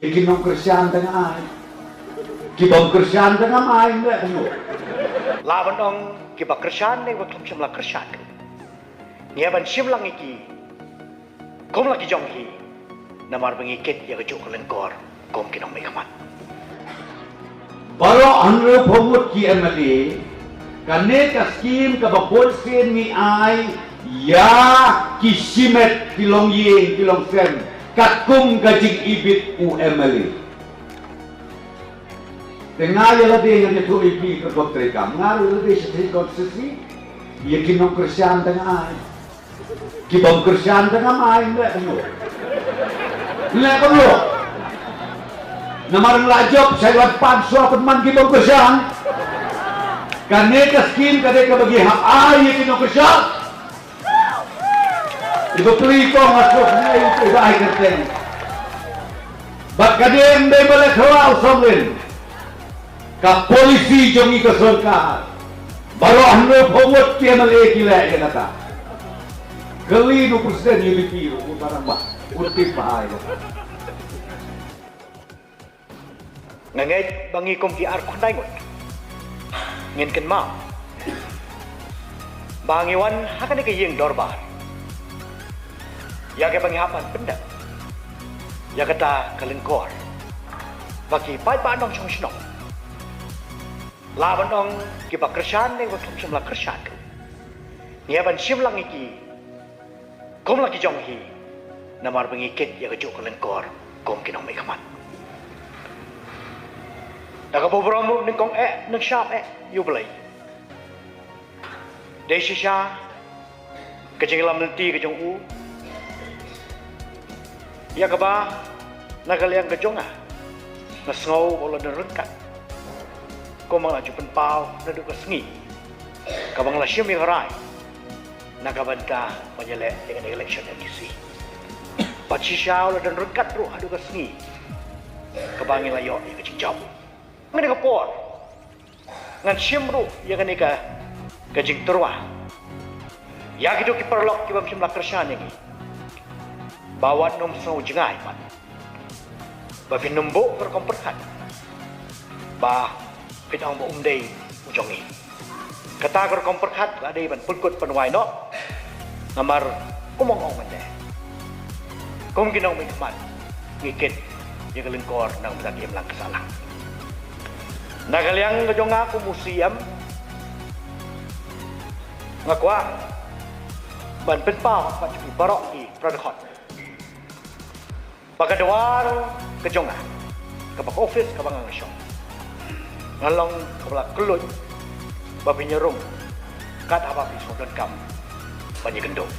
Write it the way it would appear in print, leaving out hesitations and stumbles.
Ikinong Kristiyan tengah ay. Kibang Kristiyan tengah ay enggak ano. Laban ong kiba Kristiyan ne waktu simla Kristiyan. Ngiaban simlang iki. Kom lagi jonghi. Namar bengikit ya kejuk kelengkor. Kom kinong may kamat. Baro anre pomut ki MLA. Kane ka scheme ka babolsin ni ay ya kisimet kilong ying kilong sen. Kakum gajing ibit UMLA. Tengah lagi yang itu ibi kerkotrika. Ngaruh lagi sesi konstitusi. Ia kinong Kristiyan tengah ay. Kibang Kristiyan tengah ay enggak ano. Enggak kamu. Namarang lajop saya lapan suapun man kibang Kristiyan. Kaneka skin kadeka bagi hak ay ia kinong Kristiyan. Ibu peri ko masuk na ito ay kerten. Bak kadem day balik hawa usomlin. Ka polisi jongi ka sarkar. Baro hanno phomot ke MLA kila ya kata. Gali 2% yung bipiro kung parang ba ulti pa ay. Ngangay bangi kom ki ar kunay ngot. Ngin ken ma. Bangiwan hakan ni kayeng dorbar. Ya ke panghapan pendak. Ya kata kelengkor. Bagi pai pa nong chong shnong. Laban nong kiba Kristiyan ne waktu simla Kristiyan. Ngiaban simlang iki. Kom lagi jonghi. Namar bengikit ya kejuk kelengkor. Kom kinong may kamat. Nakabobramu ng kong ng shop yublay. Desi siya. Kajing lam nanti kajong u. Ya kaba nagaliang kajong Nasengaw wala na rengkat. Kung mga jupan pao na duka sengi. Kabang lasyam yung haray. Nakabanta panyale dengan election yang isi. Paci siya wala na rengkat ro duka sengi. Kabangin layo yung kajing jawab. Ngani ka por. Ngan siyemro ya ngani ka kajing turwa. Ya gitu ki perlok ki bam simla Kristiyan ini. Bawat nom so jengay man. Ba pinumbo ker komperkat. Ba pinang bo umday ujongi. Kata ker komperkat adai ban pulkut panwai no. Namar kumong man de. Kum ginong may kaman. Ngikit ya kelengkor nang belagi lang kasalah. Nagaliang kajong ako museum nga kwa ban penpaw pacu barok di pradekot pagkadawar kajong kabak office kabang ang siyong ngalong kabala keluj babinyerong kat apa pisodon kam banyak gendong